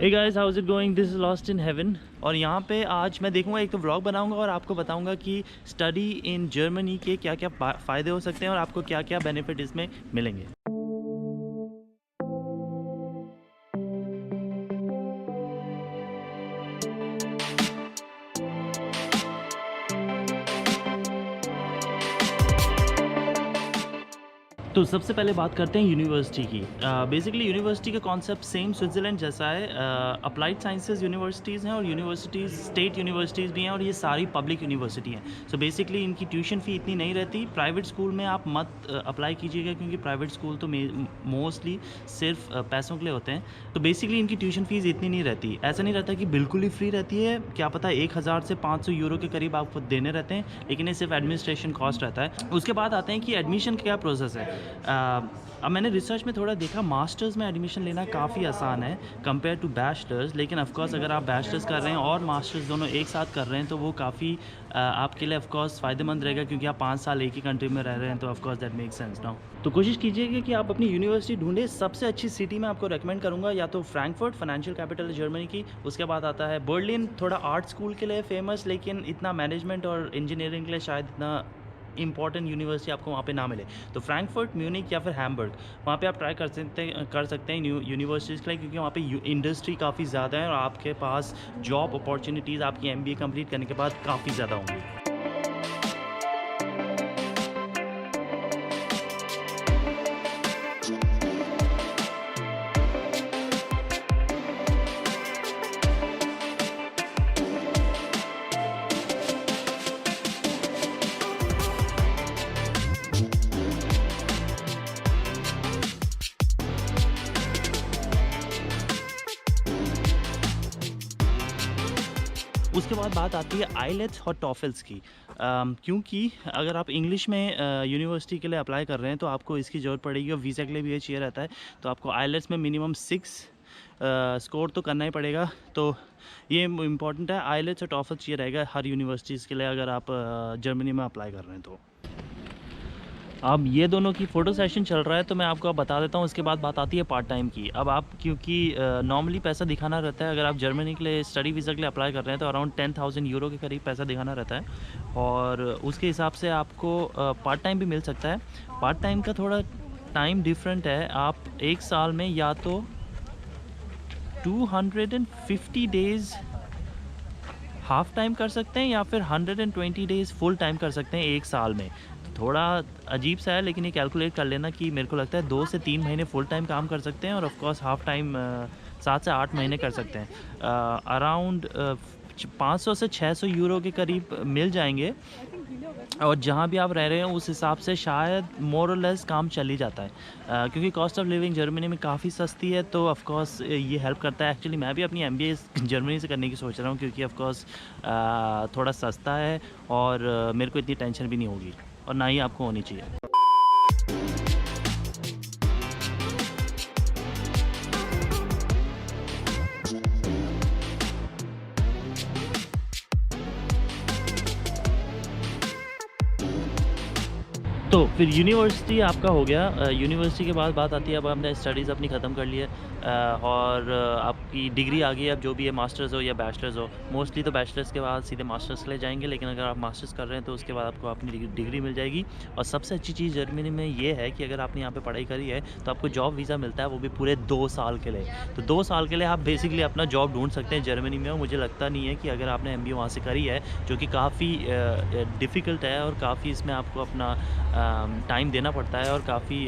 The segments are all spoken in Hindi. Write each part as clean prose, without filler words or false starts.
Hey guys, how is it going? This is lost in heaven. और यहाँ पे आज मैं देखूंगा, एक तो व्लॉग बनाऊंगा और आपको बताऊंगा कि स्टडी इन जर्मनी के क्या क्या फ़ायदे हो सकते हैं और आपको क्या क्या बेनिफिट इसमें मिलेंगे। तो सबसे पहले बात करते हैं यूनिवर्सिटी की। बेसिकली यूनिवर्सिटी का कॉन्सेप्ट सेम स्विट्ज़रलैंड जैसा है। अप्लाइड साइंसेज यूनिवर्सिटीज़ हैं और यूनिवर्सिटीज़ स्टेट यूनिवर्सिटीज़ भी हैं और ये सारी पब्लिक यूनिवर्सिटी हैं। सो बेसिकली इनकी ट्यूशन फ़ी इतनी नहीं रहती। प्राइवेट स्कूल में आप मत अप्लाई कीजिएगा क्योंकि प्राइवेट स्कूल तो मोस्टली सिर्फ पैसों के लिए होते हैं। तो बेसिकली इनकी ट्यूशन फ़ीस इतनी नहीं रहती। ऐसा नहीं रहता कि बिल्कुल ही फ्री रहती है, क्या पता 1000 से 500 यूरो के करीब आपको देने रहते हैं, लेकिन ये सिर्फ एडमिनिस्ट्रेशन कॉस्ट रहता है। उसके बाद आते हैं कि एडमिशन का क्या प्रोसेस है। अब मैंने रिसर्च में थोड़ा देखा, मास्टर्स में एडमिशन लेना काफ़ी आसान है कंपेयर टू बैचलर्स। लेकिन ऑफकोर्स अगर आप बैचलर्स कर रहे हैं और मास्टर्स दोनों एक साथ कर रहे हैं तो वो काफ़ी आपके लिए ऑफकोर्स फ़ायदेमंद रहेगा क्योंकि आप 5 साल एक ही कंट्री में रह रहे हैं। तो of course that make sense now. तो कोशिश कीजिएगा कि आप अपनी यूनिवर्सिटी ढूंढें। सबसे अच्छी सिटी में आपको रेकमेंड करूँगा या तो फ्रैंकफर्ट, फाइनेंशियल कैपिटल है जर्मनी की। उसके बाद आता है बर्लिन, थोड़ा आर्ट स्कूल के लिए फेमस, लेकिन इतना मैनेजमेंट और इंजीनियरिंग के लिए शायद इतना इंपॉर्टेंट यूनिवर्सिटी आपको वहाँ पे ना मिले। तो फ्रैंकफर्ट, म्यूनिक या फिर हैम्बर्ग, वहाँ पे आप ट्राई कर सकते हैं यूनिवर्सिटीज़ के लिए, क्योंकि वहाँ पे इंडस्ट्री काफ़ी ज़्यादा है और आपके पास जॉब अपॉर्चुनिटीज़ आपकी एमबीए कंप्लीट करने के बाद काफ़ी ज़्यादा होंगी। उसके बाद बात आती है आईलेट्स और टॉफल्स की। क्योंकि अगर आप इंग्लिश में यूनिवर्सिटी के लिए अप्लाई कर रहे हैं तो आपको इसकी ज़रूरत पड़ेगी और वीज़ा के लिए भी ये चाहिए रहता है। तो आपको आईलेट्स में मिनिमम 6 स्कोर तो करना ही पड़ेगा। तो ये इम्पॉर्टेंट है, आईलेट्स और टॉफल चाहिए रहेगा हर यूनिवर्सिटीज़ के लिए अगर आप जर्मनी में अप्लाई कर रहे हैं तो। अब ये दोनों की फ़ोटो सेशन चल रहा है तो मैं आपको अब बता देता हूँ। उसके बाद बात आती है पार्ट टाइम की। अब आप क्योंकि नॉर्मली पैसा दिखाना रहता है, अगर आप जर्मनी के लिए स्टडी वीज़ा के लिए अप्लाई कर रहे हैं तो अराउंड 10,000 यूरो के करीब पैसा दिखाना रहता है और उसके हिसाब से आपको पार्ट टाइम भी मिल सकता है। पार्ट टाइम का थोड़ा टाइम डिफरेंट है। आप एक साल में या तो 250 डेज़ हाफ़ टाइम कर सकते हैं या फिर 120 डेज़ फुल टाइम कर सकते हैं एक साल में। थोड़ा अजीब सा है, लेकिन ये कैलकुलेट कर लेना कि मेरे को लगता है 2 से 3 महीने फुल टाइम काम कर सकते हैं और ऑफ कोर्स हाफ़ टाइम 7 से 8 महीने कर सकते हैं। अराउंड 500 से 600 यूरो के करीब मिल जाएंगे और जहाँ भी आप रह रहे हैं उस हिसाब से शायद मोर और लेस काम चल ही जाता है। क्योंकि कॉस्ट ऑफ लिविंग जर्मनी में काफ़ी सस्ती है तो ऑफ कोर्स ये हेल्प करता है। एक्चुअली मैं भी अपनी एमबीए जर्मनी से करने की सोच रहा हूँ क्योंकि ऑफ कोर्स थोड़ा सस्ता है और मेरे को इतनी टेंशन भी नहीं होगी और ना ही आपको होनी चाहिए। तो फिर यूनिवर्सिटी आपका हो गया। यूनिवर्सिटी के बाद बात आती है, अब हमने स्टडीज़ अपनी ख़त्म कर ली है और आपकी डिग्री आ गई है। अब जो भी है मास्टर्स हो या बैचलर्स हो, मोस्टली तो बैचलर्स के बाद सीधे मास्टर्स के लिए जाएंगे, लेकिन अगर आप मास्टर्स कर रहे हैं तो उसके बाद आपको अपनी डिग्री मिल जाएगी। और सबसे अच्छी चीज़ जर्मनी में ये है कि अगर आपने यहाँ पे पढ़ाई करी है तो आपको जॉब वीज़ा मिलता है, वो भी पूरे 2 साल के लिए। तो 2 साल के लिए आप बेसिकली अपना जॉब ढूंढ सकते हैं जर्मनी में। और मुझे लगता नहीं है कि अगर आपने एमबीए वहाँ से करी है, जो कि काफ़ी डिफ़िकल्ट है और काफ़ी इसमें आपको अपना टाइम देना पड़ता है और काफ़ी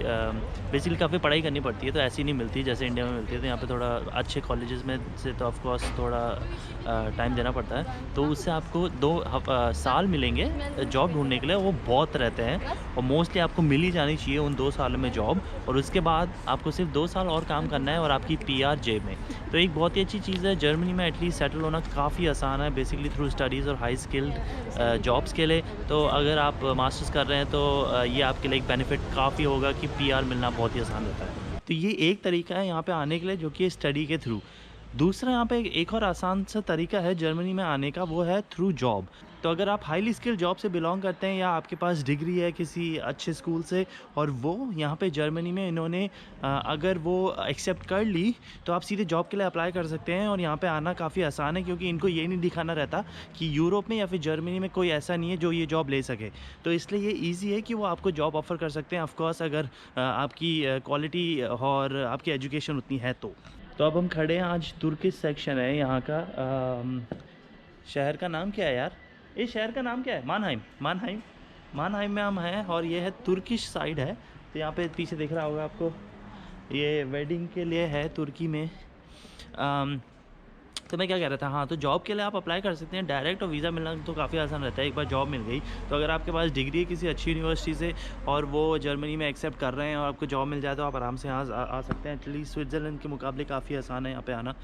बेसिकली काफ़ी पढ़ाई करनी पड़ती है, तो ऐसी नहीं मिलती जैसे इंडिया में मिलती है। तो यहाँ पे थोड़ा अच्छे कॉलेजेस में से तो ऑफ कोर्स थोड़ा टाइम देना पड़ता है। तो उससे आपको 2 साल मिलेंगे जॉब ढूंढने के लिए, वो बहुत रहते हैं और मोस्टली आपको मिल ही जानी चाहिए उन 2 सालों में जॉब। और उसके बाद आपको सिर्फ 2 साल और काम करना है और आपकी पीआर जेब में। तो एक बहुत ही अच्छी चीज़ है, जर्मनी में एटलीस्ट सेटल होना काफ़ी आसान है बेसिकली थ्रू स्टडीज़ और हाई स्किल्ड जॉब्स के लिए। तो अगर आप मास्टर्स कर रहे हैं तो ये आपके लिए एक बेनिफिट काफ़ी होगा कि पीआर मिलना बहुत ही आसान रहता है। तो ये एक तरीका है यहाँ पे आने के लिए, जो कि स्टडी के थ्रू। दूसरा यहाँ पे एक और आसान सा तरीका है जर्मनी में आने का, वो है थ्रू जॉब। तो अगर आप हाईली स्किल्ड जॉब से बिलोंग करते हैं या आपके पास डिग्री है किसी अच्छे स्कूल से और वो यहाँ पे जर्मनी में इन्होंने अगर वो एक्सेप्ट कर ली तो आप सीधे जॉब के लिए अप्लाई कर सकते हैं। और यहाँ पे आना काफ़ी आसान है क्योंकि इनको ये नहीं दिखाना रहता कि यूरोप में या फिर जर्मनी में कोई ऐसा नहीं है जो ये जॉब ले सके। तो इसलिए ये ईजी है कि वो आपको जॉब ऑफ़र कर सकते हैं, ऑफकोर्स अगर आपकी क्वालिटी और आपकी एजुकेशन उतनी है तो अब हम खड़े हैं, आज तुर्किश सेक्शन है यहाँ का। शहर का नाम क्या है यार, इस शहर का नाम क्या है? मानहाइम में हम हैं और ये है तुर्किश साइड है। तो यहाँ पे पीछे दिख रहा होगा आपको, ये वेडिंग के लिए है तुर्की में। तो मैं क्या कह रहा था, हाँ, तो जॉब के लिए आप अप्लाई कर सकते हैं डायरेक्ट, और वीज़ा मिलना तो काफ़ी आसान रहता है। एक बार जॉब मिल गई तो अगर आपके पास डिग्री है किसी अच्छी यूनिवर्सिटी से और वो जर्मनी में एक्सेप्ट कर रहे हैं और आपको जॉब मिल जाए तो आप आराम से यहाँ आ सकते हैं। एक्चुअली स्विट्ज़रलैंड के मुकाबले काफ़ी आसान है यहाँ पे आना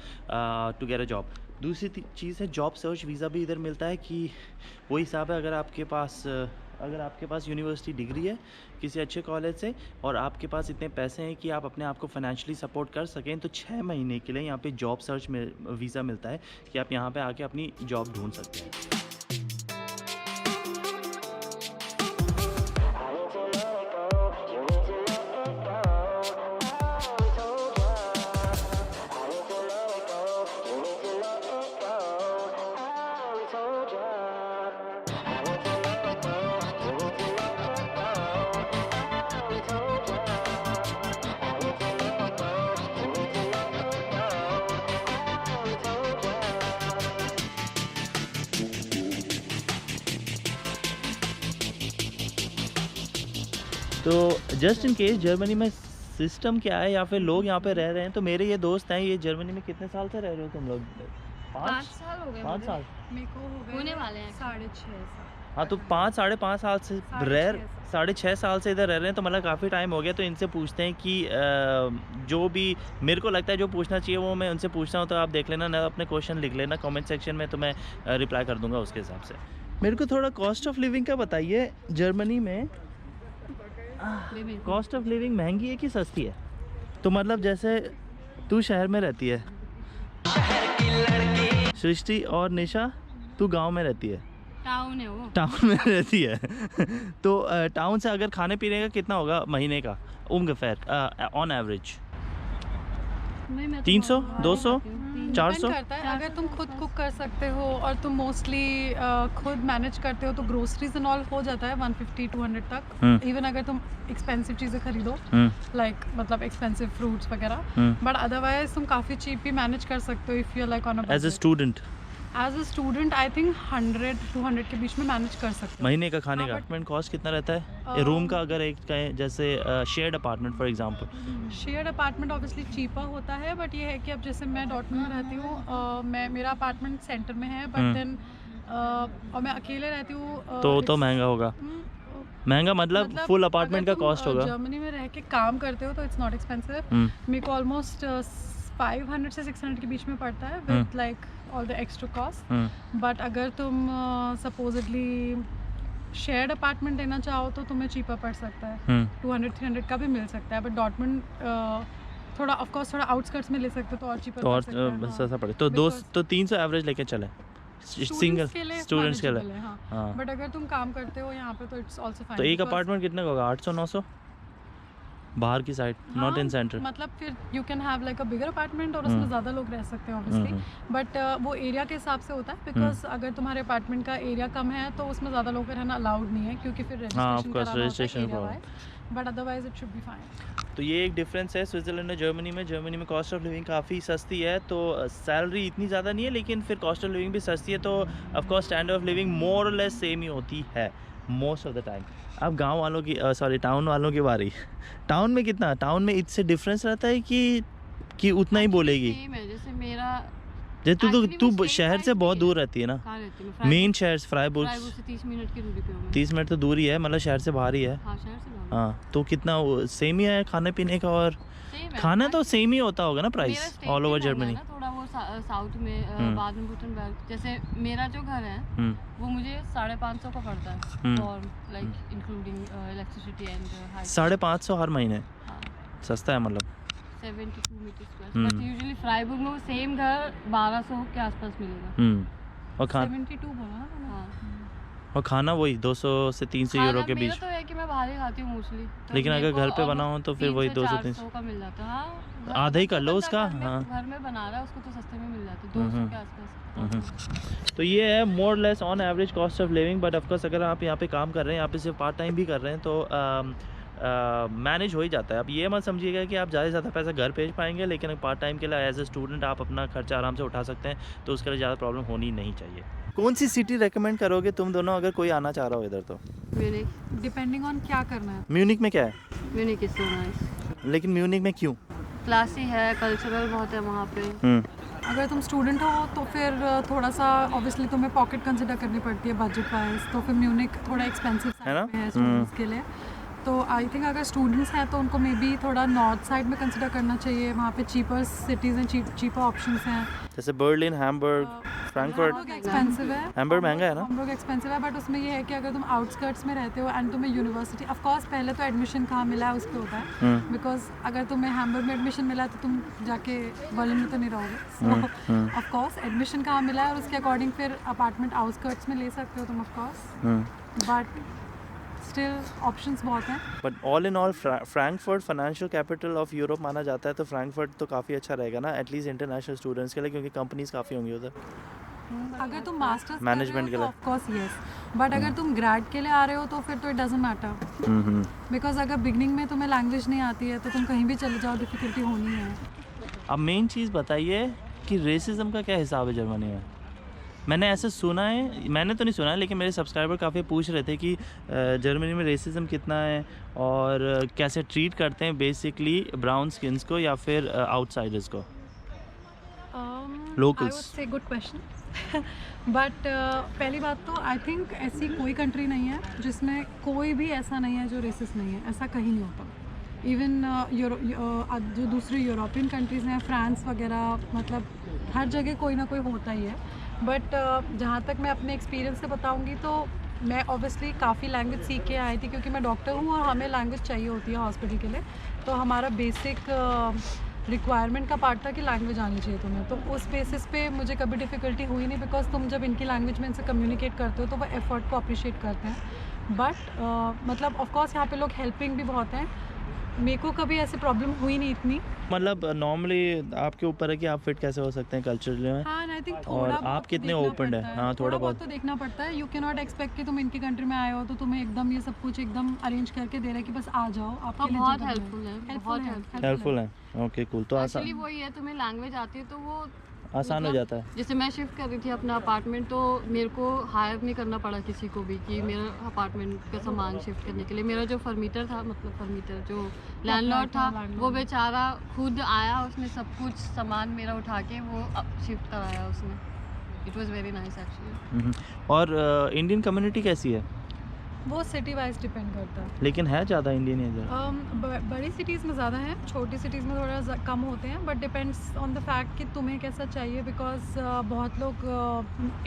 टू गेट अ जॉब। दूसरी चीज़ है जॉब सर्च वीज़ा भी इधर मिलता है कि वही हिसाब है। अगर आपके पास यूनिवर्सिटी डिग्री है किसी अच्छे कॉलेज से और आपके पास इतने पैसे हैं कि आप अपने आप को फाइनेंशियली सपोर्ट कर सकें तो 6 महीने के लिए यहाँ पे जॉब सर्च में वीज़ा मिलता है कि आप यहाँ पे आके अपनी जॉब ढूंढ सकते हैं। तो जस्ट इन केस जर्मनी में सिस्टम क्या है या फिर लोग यहाँ पे रह रहे हैं, तो मेरे ये दोस्त हैं, ये जर्मनी में कितने साल से रह रहे हो तुम लोग? 5 साल हो गए। 5 साल मेरे को हो गए होने वाले हैं 6.5 साल। हाँ, तो 5-5.5 साल से रह 6.5 साल से इधर रह रहे हैं, तो मतलब काफ़ी टाइम हो गया। तो इनसे पूछते हैं कि जो भी मेरे को लगता है जो पूछना चाहिए वो मैं उनसे पूछता हूँ। तो आप देख लेना, ना अपने क्वेश्चन लिख लेना कमेंट सेक्शन में, तो मैं रिप्लाई कर दूँगा उसके हिसाब से। मेरे को थोड़ा कॉस्ट ऑफ लिविंग का बताइए जर्मनी में। कॉस्ट ऑफ लिविंग महंगी है कि सस्ती है? तो मतलब जैसे तू शहर में रहती है सृष्टि, और निशा तू गांव में रहती है, टाउन है वो, टाउन में रहती है तो टाउन से अगर खाने पीने का कितना होगा महीने का ungefähr ऑन एवरेज? 300, 200, 400? डिपेंड करता है। अगर तुम खुद कुक कर सकते हो और तुम मोस्टली खुद मैनेज करते हो तो ग्रोसरीज एंड ऑल हो जाता है 150-200 तक। इवन अगर तुम एक्सपेंसिव चीज़ें खरीदो, लाइक मतलब एक्सपेंसिव फ्रूट्स वगैरह, बट अदरवाइज तुम काफ़ी चीप भी मैनेज कर सकते हो if you are like on a as a student I think 100-200 के बीच में मैनेज कर सकते हो महीने का खाने का। अपार्टमेंट कॉस्ट कितना रहता है रूम का? अगर एक कहें जैसे shared apartment for example. Shared apartment obviously cheaper होता है, बट ये है कि अब जैसे मैं डॉर्टमंड में रहती हूँ, मेरा अपार्टमेंट सेंटर में है, बट देन और मैं अकेले रहती हूँ तो महंगा होगा। महंगा मतलब फुल अपार्टमेंट का कॉस्ट होगा। जर्मनी में रह के काम करते हो तो इट्स नॉट एक्सपेंसिव। मेरे को ऑलमोस्ट 500 से 600 के बीच में पड़ता है with like all the extra cost. But अगर तुम सपोजिटली शेयर्ड अपार्टमेंट लेना चाहो तो तुम्हें चीपर पड़ सकता है, 200-300 का भी मिल सकता है। बट डॉर्टमंड थोड़ा ऑफ कोर्स थोड़ा आउटस्कर्ट्स में ले सकते हो तो और चीपर पड़ सकता है। सस्ता पड़े तो 300 एवरेज लेके चले सिंगल स्टूडेंट्स के लिए। हाँ। बट अगर तुम काम करते हो यहाँ पे तो इट्स आल्सो फाइन। तो एक अपार्टमेंट कितने का होगा? 800-900 बाहर की साइड, नॉट इन सेंटर। मतलब फिर you can have like a bigger apartment और उसमें ज़्यादा लोग रह सकते हैं ऑब्वियसली, बट वो एरिया के हिसाब से होता है। बिकॉज अगर तुम्हारे अपार्टमेंट का एरिया कम है तो उसमें ज़्यादा लोग रहना अलाउड नहीं है क्योंकि फिर रजिस्ट्रेशन कराना होता है, but otherwise it should be fine. तो ये एक डिफरेंस है स्विट्ज़रलैंड और जर्मनी में। जर्मनी में कॉस्ट ऑफ लिविंग काफ़ी सस्ती है, तो सैलरी इतनी ज़्यादा नहीं है, लेकिन फिर कॉस्ट ऑफ लिविंग भी सस्ती है, तो ऑफकोर्स स्टैंडर्ड ऑफ लिविंग मोर और लेस सेम ही होती है मोस्ट ऑफ द टाइम। अब गांव वालों की टाउन वालों की बारी। टाउन में कितना, टाउन में इससे डिफरेंस रहता है कि उतना ही बोलेगी? जैसे मेरा जैसे तू शहर से बहुत दूर रहती है ना, मेन शहर फ्राइबुर्ग से 30 मिनट की दूरी पे हूँ। 30 मिनट तो दूर ही है, मतलब शहर से बाहर ही है। हाँ, शहर से बाहर। हाँ, तो कितना सेम ही है खाने पीने का? और खाना तो सेम ही होता होगा ना प्राइस ऑल ओवर जर्मनी? थोड़ा वो साउथ में बादन-वुर्टेनबर्ग, जैसे मेरा जो घर है वो मुझे 550 का पड़ता है और लाइक इंक्लूडिंग इलेक्ट्रिसिटी एंड 550 हर महीने? हाँ। सस्ता है मतलब। 72 मीटर स्क्वायर, बट यूजुअली फ्राइबुर्ग में वो सेम घर 1200 के आसपास मिलेगा। और खाना 72 बोला ना मैंने। हाँ, और खाना वही 200 से 300 यूरो के बीच। मेरा तो है कि मैं बाहर ही खाती हूँ मोस्टली, लेकिन अगर घर पे बना हो तो फिर वही 200-300 का मिल जाता है। हाँ, आधा ही कर लो बंदा उसका। घर में बना रहा है उसको तो सस्ते में मिल जाता है, 200 के आसपास। तो ये है more less on average cost of living. But of course अगर आप यहाँ पे काम कर रहे हैं, यहाँ पे सिर्फ पार्ट टाइम भी कर रहे हैं, तो मैनेज हो ही जाता है। अब ये मत समझिएगा कि आप ज़्यादा से ज़्यादा पैसा घर भेज पाएंगे, लेकिन पार्ट टाइम के लिए एज ए स्टूडेंट आप अपना खर्चा आराम से उठा सकते हैं, तो उसके लिए ज़्यादा प्रॉब्लम होनी नहीं चाहिए। कौन सी सिटी रेकमेंड करोगे तुम दोनों, अगर कोई आना चाह रहा हो इधर? तो म्यूनिक। डिपेंडिंग ऑन क्या करना है। म्यूनिक में क्या है? Munich is so nice. लेकिन म्यूनिक में क्यों? क्लासी है, कल्चरल बहुत है वहाँ पे। अगर तुम स्टूडेंट हो तो फिर थोड़ा सा ऑब्वियसली तुम्हें पॉकेट कंसिडर करनी पड़ती है बजट वाइज, तो फिर म्यूनिक थोड़ा एक्सपेंसिव है ना? है स्टूडेंट्स के लिए। तो आई थिंक अगर स्टूडेंट्स हैं तो उनको मे बी थोड़ा नॉर्थ साइड में कंसिडर करना चाहिए, वहाँ पे चीपर सिटीज़ हैं, चीपर ऑप्शंस हैं। जैसे बर्लिन, हैम्बर्ग, फ्रैंकफर्ट। एक्सपेंसिव है, हैम्बर्ग महंगा है ना? हैम्बर्ग एक्सपेंसिव है, बट उसमें ये है कि अगर तुम आउटस्कर्ट्स में रहते हो एंड तुम्हें यूनिवर्सिटी, ऑफ कोर्स पहले तो एडमिशन कहाँ मिला है उस पर होता है, बिकॉज अगर तुम्हें हैम्बर्ग में एडमिशन मिला है तो तुम जाके बर्लिन में तो नहीं रहोगे। सो ऑफ कोर्स एडमिशन कहाँ मिला है और उसके अकॉर्डिंग फिर अपार्टमेंट आउटस्कर्ट्स में ले सकते हो तुम, of course, but still options बहुत हैं। But all in all Frankfurt financial capital of Europe माना जाता है, तो फ्रैंकफर्ट तो काफ़ी अच्छा रहेगा ना, एटलीस्ट इंटरनेशनल स्टूडेंट्स के लिए, क्योंकि कंपनीज काफ़ी होंगी उधर। अगर तुम मास्टर्स मैनेजमेंट के लिए ऑफ कोर्स यस, बट अगर तुम ग्रेड के लिए आ रहे हो तो फिर तो इट डजंट मैटर, बिकॉज अगर बिगनिंग में तुम्हें लैंग्वेज नहीं आती है तो तुम कहीं भी चले जाओ, डिफिकल्टी होनी है। अब मेन चीज़ बताइए कि रेसिज्म का क्या हिसाब है जर्मनी में? मैंने ऐसे सुना है, मैंने तो नहीं सुना है, लेकिन मेरे सब्सक्राइबर काफ़ी पूछ रहे थे कि जर्मनी में रेसिज्म कितना है और कैसे ट्रीट करते हैं बेसिकली ब्राउन स्किन्स को या फिर आउटसाइडर्स को, Locals. I would say good question. But पहली बात तो आई थिंक ऐसी कोई कंट्री नहीं है जिसमें कोई भी ऐसा नहीं है जो रेसिस्ट नहीं है, ऐसा कहीं नहीं होता। इवन जो दूसरी यूरोपियन कंट्रीज़ हैं, फ्रांस वगैरह, मतलब हर जगह कोई ना कोई होता ही है। बट जहाँ तक मैं अपने एक्सपीरियंस से बताऊँगी तो मैं ऑब्वियसली काफ़ी लैंग्वेज सीख के आई थी, क्योंकि मैं डॉक्टर हूँ और हमें लैंग्वेज चाहिए होती है हॉस्पिटल के लिए, तो हमारा बेसिक रिक्वायरमेंट का पार्ट था कि लैंग्वेज आनी चाहिए तुम्हें। तो उस बेसिस पे मुझे कभी डिफ़िकल्टी हुई नहीं, बिकॉज तुम जब इनकी लैंग्वेज में इनसे कम्युनिकेट करते हो तो वो एफर्ट को अप्रिशिएट करते हैं। बट मतलब ऑफ कोर्स यहाँ पे लोग हेल्पिंग भी बहुत हैं, मेरे को कभी ऐसी प्रॉब्लम हुई नहीं इतनी। मतलब नॉर्मली आपके ऊपर है कि आप फिट कैसे हो सकते हैं कल्चरली में। हाँ, आई थिंक और थोड़ा आप बहुत कितने देखना opened है? पड़ता हाँ, थोड़ा बहुत तो देखना पड़ता है। यू कैन नॉट एक्सपेक्ट कि तुम इनकी कंट्री में आए हो तो तुम्हें एकदम ये सब कुछ एकदम अरेंज करके दे रहे हैं कि बस आ जाओ, आपके लिए बहुत जगह हेल्पफुल है, बहुत हेल्पफुल है। ओके कूल, तो एक्चुअली वही है, तुम्हें लैंग्वेज आती है तो वो आसान हो जाता है। जैसे मैं शिफ्ट कर रही थी अपना अपार्टमेंट, तो मेरे को हायर नहीं करना पड़ा किसी को भी कि मेरा अपार्टमेंट का सामान शिफ्ट करने के लिए। मेरा जो फर्मीटर था, मतलब फर्मीटर जो लैंडलॉर्ड था, वो बेचारा खुद आया, उसने सब कुछ सामान मेरा उठा के वो शिफ्ट कराया उसने। It was very nice actually. और इंडियन कम्युनिटी कैसी है? वो सिटी वाइज डिपेंड करता है, लेकिन है ज़्यादा इंडियन इधर? बड़ी सिटीज़ में ज़्यादा है, छोटी सिटीज़ में थोड़ा कम होते हैं, but depends on the fact कि तुम्हें कैसा चाहिए। बिकॉज बहुत लोग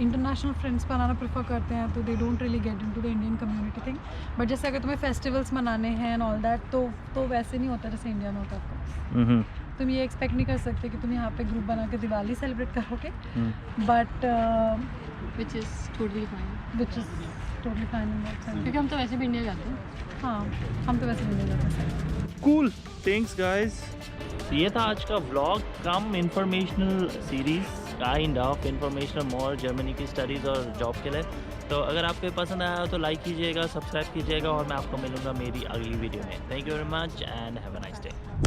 इंटरनेशनल फ्रेंड्स बनाना प्रेफर करते हैं, तो they don't really get into the Indian community thing. But जैसे अगर तुम्हें फेस्टिवल्स मनाने हैं एंड ऑल दैट, तो वैसे नहीं होता जैसे इंडिया में होता है। तुम ये एक्सपेक्ट नहीं कर सकते कि तुम यहाँ पे ग्रुप बना के दिवाली सेलिब्रेट करोगे, but which is totally fine, क्योंकि हम तो वैसे भी इंडिया जाते हैं। हाँ, हम तो वैसे भी नहीं जाते हैं। Cool, thanks guys. ये था आज का vlog, come informational series, kind of informational more Germany की स्टडीज़ और जॉब के लिए। तो अगर आपको पसंद आया तो लाइक कीजिएगा, सब्सक्राइब कीजिएगा, और मैं आपको मिलूँगा मेरी अगली वीडियो में। Thank you very much and have a nice day.